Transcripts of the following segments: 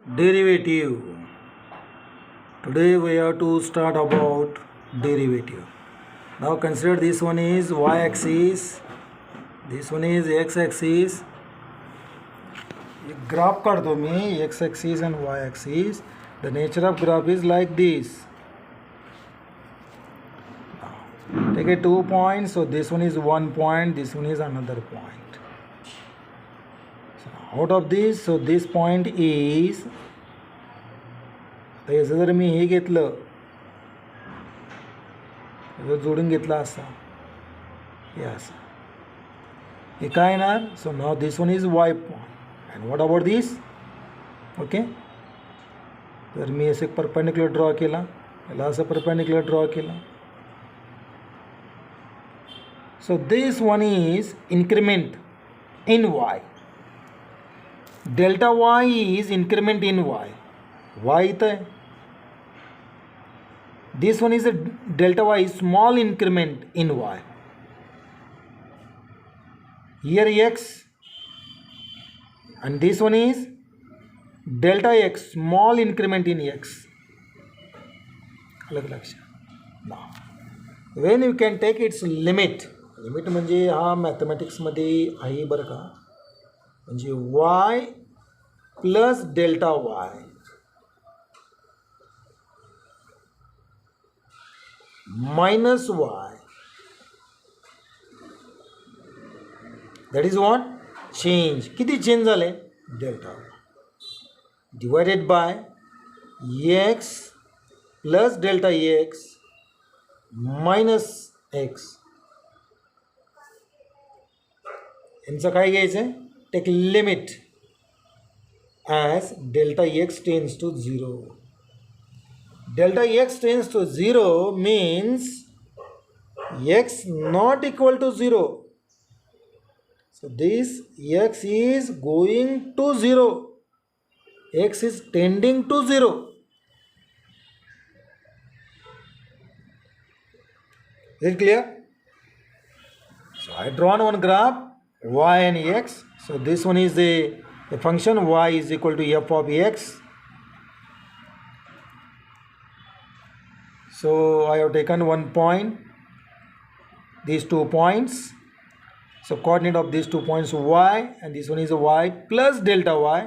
Derivative. Today we have to start about derivative. Now consider this one is y-axis, this one is x-axis. Graph कर दो मैं x-axis and y-axis. The nature of graph is like this. Take a 2 points. So this one is 1 point, this one is another point. Out of this, so this point is, आता याचं जर मी हे घेतलं, जर जोडून घेतला असा, हे असं, हे काय येणार? So now this one is why point. And what about this? Okay, तर मी असं एक परपेंडिक्युलर ड्रॉ केला, याला असं परपेंडिक्युलर ड्रॉ केला. So this one is increment in y. Delta y is increment in y. Y इथं आहे. This one is a delta y, small increment in y. Here x, and this one is delta x, small increment in x. अलग लक्षात. Now, when you can take its limit. Limit म्हणजे हा मॅथमॅटिक्समध्ये आहे बरं का, म्हणजे y plus delta y minus y, that is what change. किती चेंज झाले? Delta y divided by x plus delta x minus x. यांचं काय घ्यायचं आहे? Take limit as delta x tends to 0. Delta x tends to 0 means x not equal to 0. So this x is going to 0. X is tending to 0. Is it clear? So I drawn one graph y and x. So this one is the function y is equal to f of x. So I have taken 1 point, these 2 points. So coordinate of these 2 points y, and this one is y plus delta y.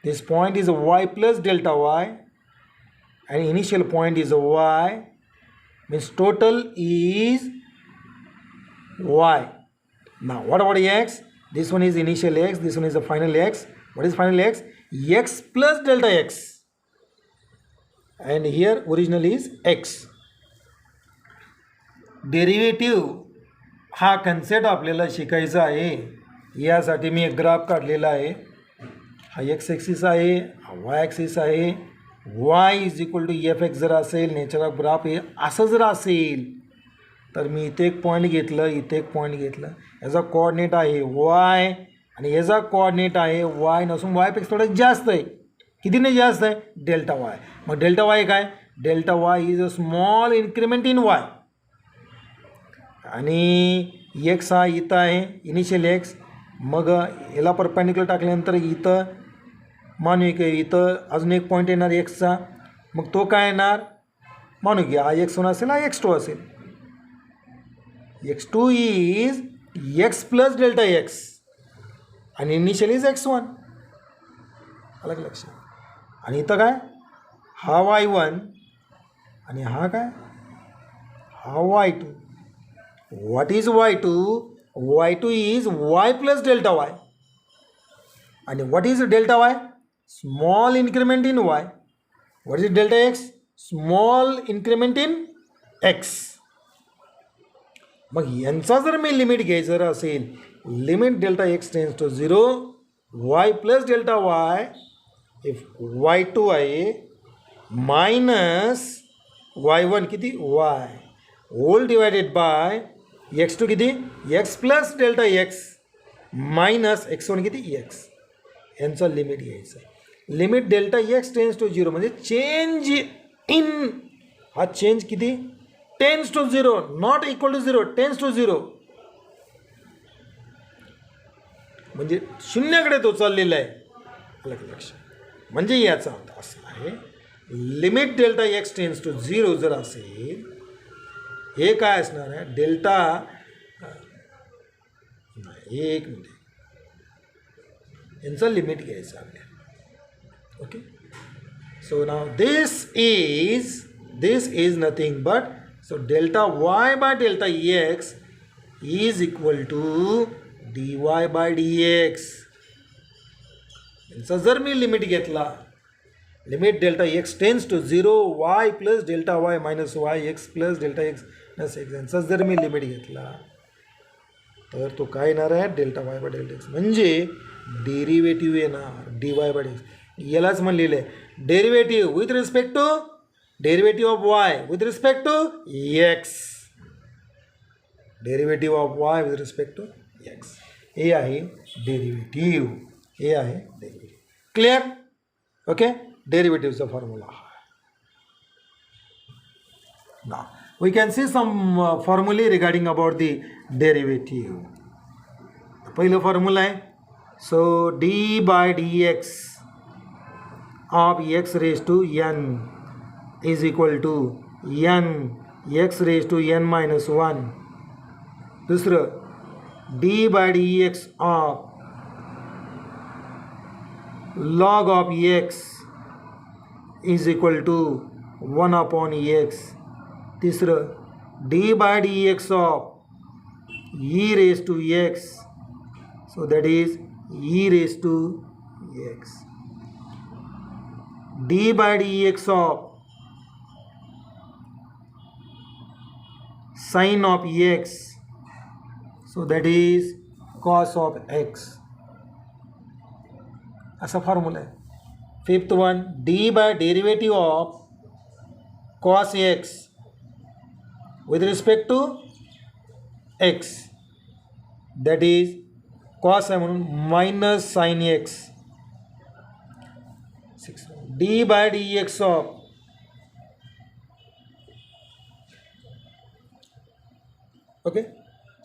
This point is y plus delta y, and initial point is y, means total is y. Now what about x? This one is initial x, this one is the final x. What is final x? X plus delta x, and here original is x. Derivative हा concept आपल्याला शिकायचा आहे. यासाठी मी एक graph काढलेला आहे. हा x axis आहे, हा वाय ॲक्सिस आहे. y is equal to f x जर असेल, नेचर ऑफ ग्राफ हे असं जर असेल, तर मी इथे एक पॉईंट घेतलं, इथे एक पॉईंट घेतलं. याचा कोऑर्डिनेट आहे वाय, आणि याचा कोऑर्डिनेट आहे वाय नसून वायपेक्षा थोडं जास्त आहे. कितीने जास्त आहे? Delta Y. मग डेल्टा वाय काय? Delta y is a small increment in Y. आणि एक्स हा इथं आहे, इनिशियल एक्स. मग याला परपेंडिक्युलर टाकल्यानंतर इथं मानू की इथं अजून एक पॉईंट येणार एक्सचा. मग तो काय येणार? मानू की हा x1 असेल, हा x2 असेल. x2 is x plus delta x, and initial is x1. अलग लक्षात. आणि इथं काय? हा y1 आणि हा काय? हा y2. What is y2? y2 is y plus delta y. आणि what is delta y? Small increment in y. What is delta x? Small increment in x. मग यांचा जर मी लिमिट घ्यायचं जर असेल, limit delta x tends to 0, y plus delta y, if y2 आहे minus y1 किती? y hole divided bye x2 किती? x plus delta x minus x1 किती? x. यांचा लिमिट घ्यायचं. Limit delta x tends to 0 म्हणजे change in, हा change किती? Tends to 0, not equal to 0, tends to 0. म्हणजे शून्याकडे तो चाललेला आहे. अलग लक्ष. म्हणजे याचा अर्थ असा आहे, limit delta x tends to 0 जर असेल, हे काय असणार आहे, डेल्टा एक मिनिट, यांचं लिमिट घ्यायचं आपल्याला. Okay, so now this is nothing but, so delta y by delta x is equal to dy by dx. यांचा जर मी लिमिट घेतला, limit delta x tends to 0 y plus delta y minus y x plus delta x plus x, यांचा जर मी limit घेतला तर तो काय येणार आहे, delta y by delta x, म्हणजे डेरिव्हेटिव्ह येणार डी वाय बाय एक्स. यालाच म्हणलेलं आहे derivative with respect to, derivative of y with respect to x, derivative of y with respect to x. हे आहे डेरिव्हेटिव्ह, हे आहे डेरिव्हेटिव्ह. क्लिअर? ओके, डेरिव्हेटिव्हचा फॉर्म्युला. ना we can see some formulae regarding about the derivative. पहिलं formula आहे, so d by dx of x raised to n is equal to n x raised to n minus 1. दुसरं d by dx of log of x is equal to 1 upon x. तीसरं d by dx of e raised to x, so that is e raised to x. d by dx of sin of x, so that is cos of x. असा formula आहे. Fifth one, d by derivative of cos x with respect to x, that is cos आहे म्हणून minus sine x. d by dx of okay,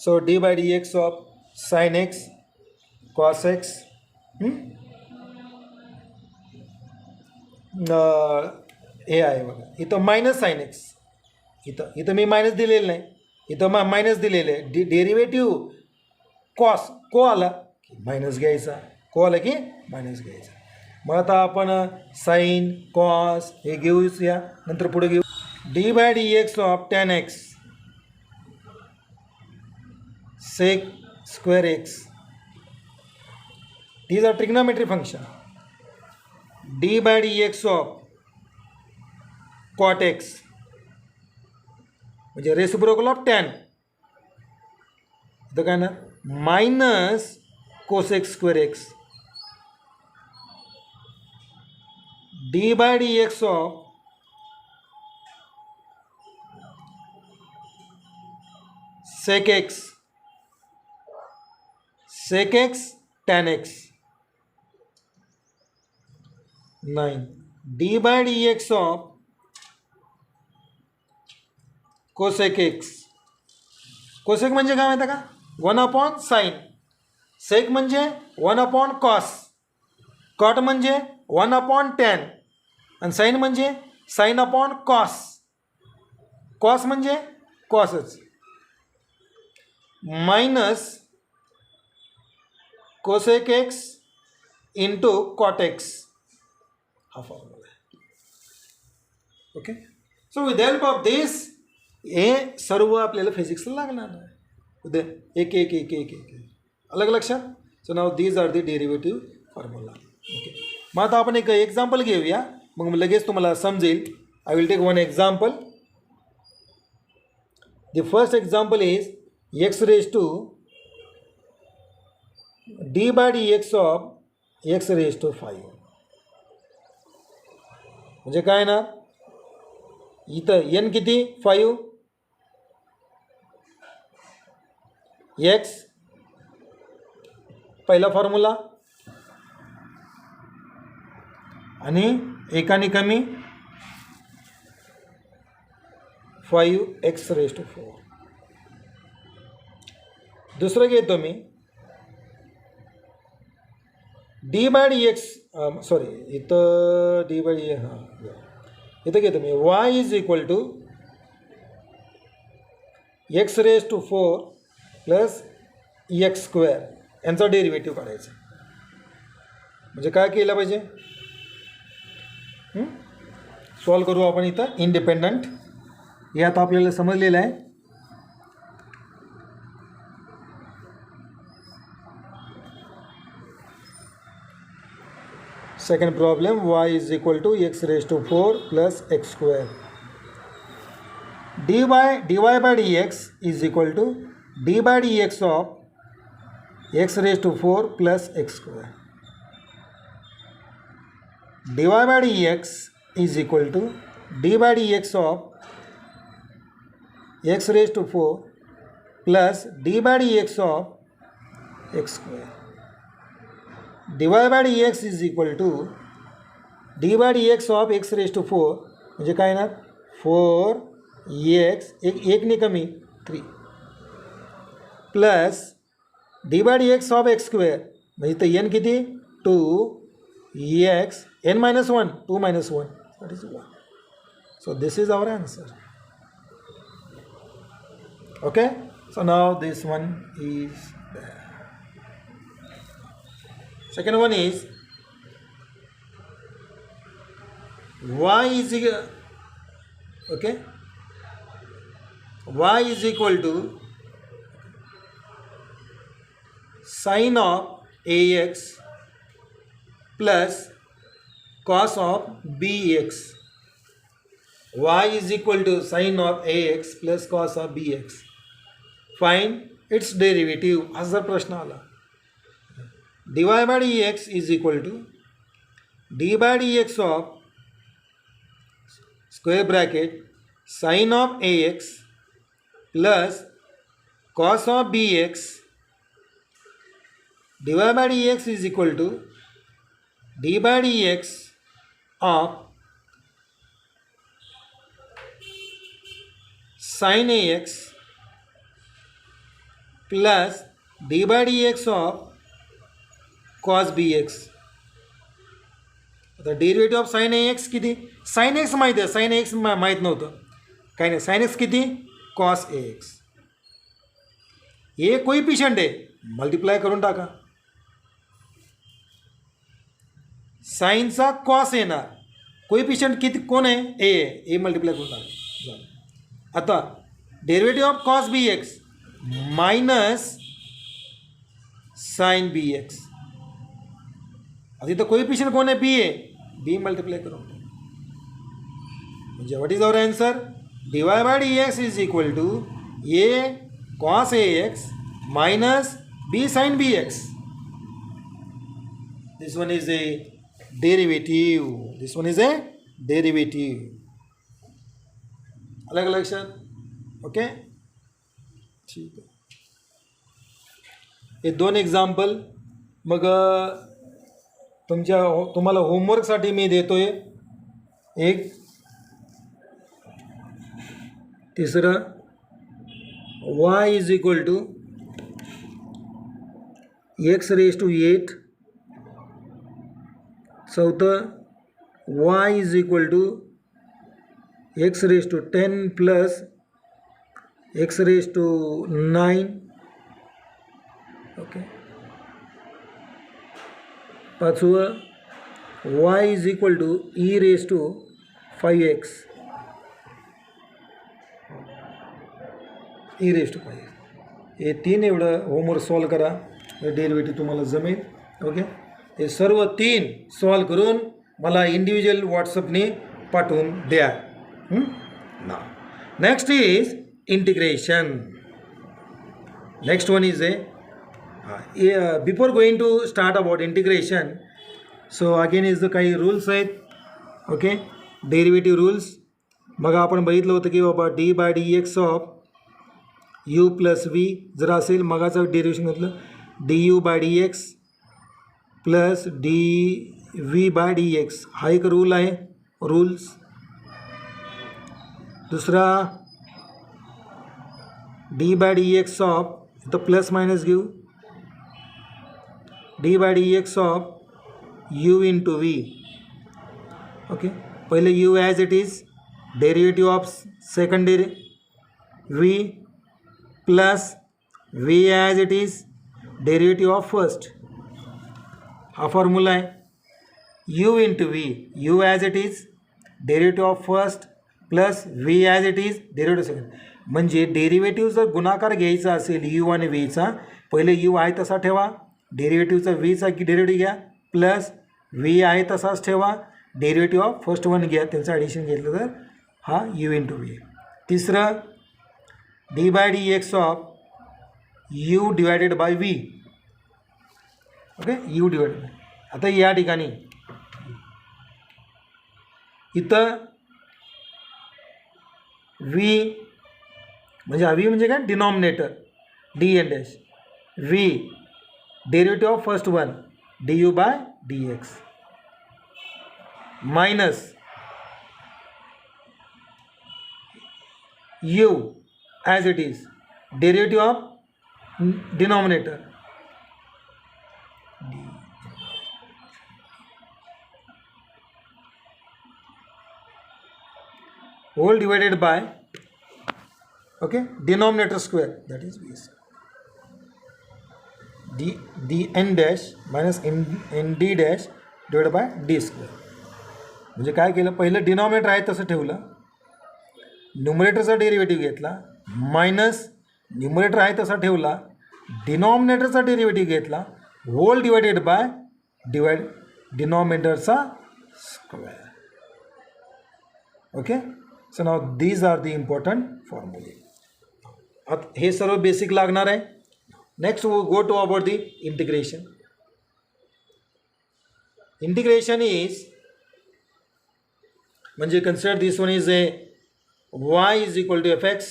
so d by dx of sin x cos x. हे आहे बघा, इथं minus sine x, इथं मी minus दिलेलं नाही, इथं मायनस दिलेलं आहे. डेरिव्हेटिव्ह कॉस, को आला की मायनस घ्यायचा, को आला की मायनस घ्यायचा. मग आता आपण साईन कॉस हे घेऊया, नंतर पुढे घेऊ. D by d x of tan x sec square x, these are trigonometry function. d by dx of cot x म्हणजे रेसिप्रोकल ऑफ टॅन, इथं काय ना minus cosec square x. D by d x of sec x, sec x tan x. 9 d by dx of cosec x. Cosec म्हणजे काय माहिती का, 1 upon sine. सेक म्हणजे 1 upon cos. Cot म्हणजे 1 अपॉन टॅन. आणि साइन म्हणजे साइन अपॉन कॉस. कॉस म्हणजे कॉसच. Minus cosec x into cot x हा फॉर्म्युला आहे. Okay, so with help of this हे सर्व आपल्याला फिजिक्सला लागणार आहे. उद्या एक एक एक एक एक अलग लक्षात. So now these are the derivative formula. Okay, मग आता आपण एक एक्झाम्पल घेऊया, मग लगेच तुम्हाला समजेल. I will take one example. The first example is x raise to d by d x of x raise to 5. म्हणजे काय ना, इथं एन किती 5 एक्स पहिला फॉर्म्युला आणि एकाने कमी 5 एक्स रेज टू 4. दुसरं घेतो मी d by d x sorry इथं डी बाय डी हां इथं घेतो मी y is equal to x raise to 4 plus x square यांचा डेरिव्हेटिव्ह काढायचा. म्हणजे काय केलं पाहिजे, सॉल्व करू आपण इथं इंडिपेंडंट. हे आता आपल्याला समजलेलं आहे. Second problem y is equal to x raise to 4 plus x square. dy by dx is equal to d by dx of x raised to 4 plus x square. dy by dx is equal to d by dx of x raised to 4 plus d by dx of x square. dy by dx is equal to d by dx of x raised to 4 म्हणजे काय ना 4 x एक ने कमी 3 plus d by d x of x square म्हणजे इथं n किती 2 x n minus 1 2 minus 1 that is 1. So this is our answer. Okay so now this one is second one is y is okay y is equal to sin of ax plus cos of bx. y is equal to sin of ax plus cos of bx. Find its derivative. असा जर प्रश्न आला dy by dx is equal to d by dx of square bracket sin of ax plus cos of bx. dy by dx is equal to d by dx of sin ax plus d by dx of cos bx. आता derivative of sine A x किती, sine x माहिती आहे, sine x माहीत नव्हतं काही नाही. Sine x किती cos a x. हे कोइफिशियंट आहे मल्टिप्लाय करून टाका. साइनचा कॉस येणार कोइफिशियंट किती कोण आहे ए मल्टिप्लाय करून टाका. आता derivative of cos b x minus sine b x. आता इथं कोइफिशियंट कोण आहे बी मल्टिप्लाय करून म्हणजे what is our answer d y by d x is equal to a cos a x minus b sine b x. This one is a derivative. This one is a derivative. अलग लक्षात. Okay ठीक आहे. हे दोन example मग तुम्हाला होमवर्कसाठी मी देतोय. एक तिसरं y is equal to x raise to 8. चौथं y is equal to x raise to 10 plus x raise to 9. Okay. पाचवं y is equal to e raise to 5x. E raise to 5x. हे तीन एवढं homework solve करा. Derivative तुम्हाला जमेल. Okay हे सर्व तीन सॉल्व करून मला इंडिव्हिज्युअल व्हॉट्सअपने पाठवून द्या. ना next is integration. Next one is before going to start about integration so again is काही रूल्स आहेत. Okay derivative rules. मग आपण बघितलं होतं की बाबा d by d x of u plus v जर असेल मगाचं डेरिव्हेशन घेतलं d u by d x plus d v by d x हा एक रूल आहे रूल्स. दुसरा d by d x of इथं प्लस मायनस घेऊ d by d x of u into v. Okay, पहले u as it is, derivative of second v plus v as it is, derivative of first. हा formula आहे u into v, u as it is, derivative of first plus v as it is, derivative second. म्हणजे derivative जर गुणाकार घ्यायचा असेल u आणि vचा, पहिले u आहे तसा ठेवा, डेरिव्हेटिव्हचा vचा डेरिव्हेटिव्ह घ्या, प्लस v आहे तसाच ठेवा, डेरिव्हेटिव्ह ऑफ फर्स्ट वन घ्या, त्यांचं ॲडिशन घेतलं तर हा u इंटू v. तिसरं d by d x of u divided by v. Okay, u divided. आता या ठिकाणी इथं v म्हणजे हा v म्हणजे काय, denominator d n dash, v derivative of first one du by d x minus u as it is, derivative of denominator whole divided by, okay, denominator square, that is v d n dash minus n d dash divided by d square. म्हणजे काय केलं, पहिलं denominator आहे तसं ठेवलं, न्यूमरेटरचा derivative घेतला, minus numerator आहे तसा ठेवला, डिनॉमिनेटरचा डेरिव्हेटिव्ह घेतला, होल डिवायडेड बाय डिनॉमिनेटरचा square. Okay, so now these are the important फॉर्म्युले. आता हे सर्व बेसिक लागणार आहे. Next go to about the integration. Integration is म्हणजे consider this one is a y is equal to f x,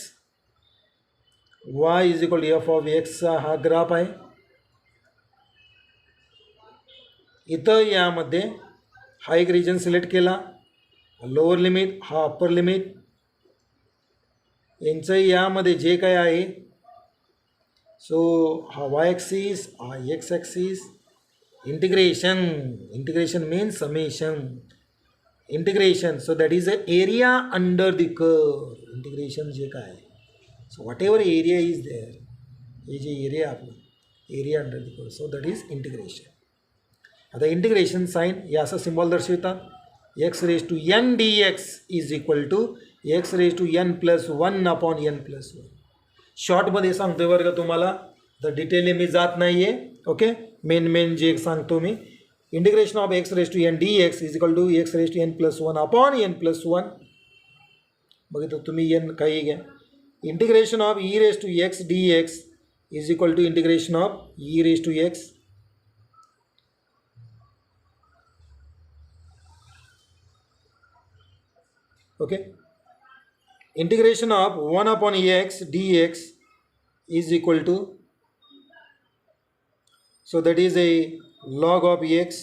y is equal to f of एक्सचा हा graph आहे. इथं यामध्ये हा एक रिजन सिलेक्ट केला, लोअर लिमिट हा अप्पर लिमिट, यांचं यामध्ये जे काय आहे, सो हा वाय ॲक्सिस हा x axis, integration means summation, integration, so that is a area under the curve. Integration जे काय आहे, so whatever area is there, हे जे एरिया आपलं area under the curve, so that is integration. आता integration sign या असं symbol दर्शवितात, x raise to n d x is equal to x raise to n plus one upon n plus one. शॉर्टमध्ये सांगतो आहे बरं का तुम्हाला, तर डिटेलने मी जात नाही आहे. ओके, मेन जे सांगतो मी, integration of x raise to n d x is equal to x raise to n plus one upon n plus one. बघितलं तुम्ही, एन काही घ्या. Integration of e raise to x d x is equal to integration of e raise to x okay, integration of 1 upon x dx is equal to, so that is a log of x.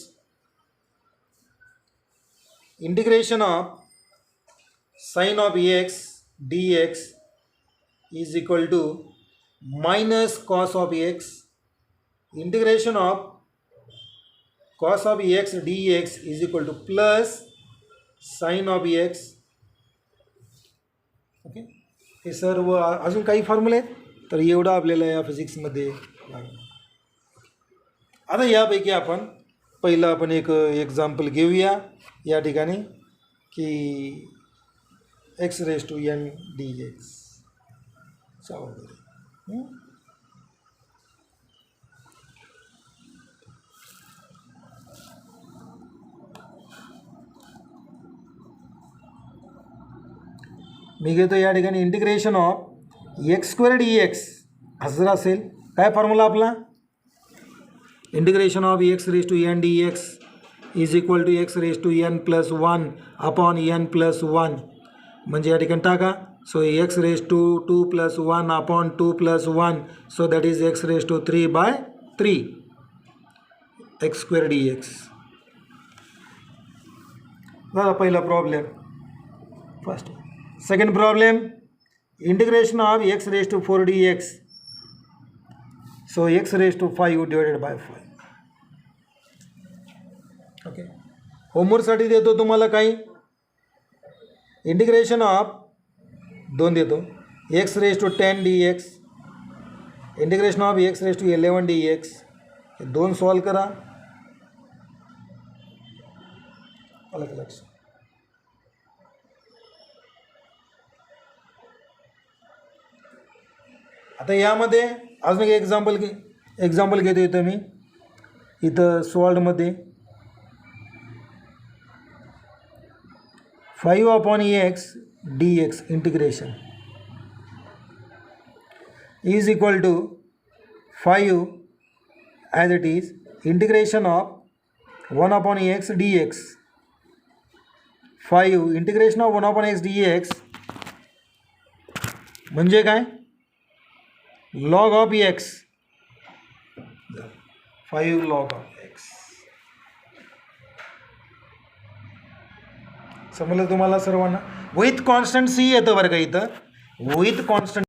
Integration of sin of x dx is equal to minus cos of x. Integration of cos of x dx is equal to plus sin of x. Okay, हे सर्व अजून काही फॉर्म्युले आहेत, तर एवढं आपल्याला या फिजिक्समध्ये लागणार. आता यापैकी पहिलं आपण एक एक्झाम्पल घेऊया या ठिकाणी, की x raise to n d एक्सचा वगैरे. मी घेतो या ठिकाणी integration of x square d x असं जर असेल, काय फॉर्म्युला आपला, integration of x raise to n d x is equal to x raise to n plus one upon n plus one. म्हणजे या ठिकाणी टाका, so x raise to 2 plus 1 upon 2 plus 1, so that is x raise to 3 bye 3 x square d x. झाला पहिला problem. First. Second problem, integration of x raised to 4 dx, so x raised to 5 divided by 5. होमवर्कसाठी देतो तुम्हाला काही integration of 2 देतो x raise to 10 d x integration of x raise to 11 d x हे 2 solve करा. अलग लक्ष आता यामध्ये अजून एक एक्झाम्पल घेतो इथं मी इथं सॉल्वमध्ये 5/x dx integration is equal to 5 as it is integration of 1/x dx 5 integration of 1/x dx म्हणजे काय log of x 5 log of x समजलं तुम्हाला सर्वांना. विथ कॉन्स्टंट सी येतं बरं का इथं विथ कॉन्स्टंट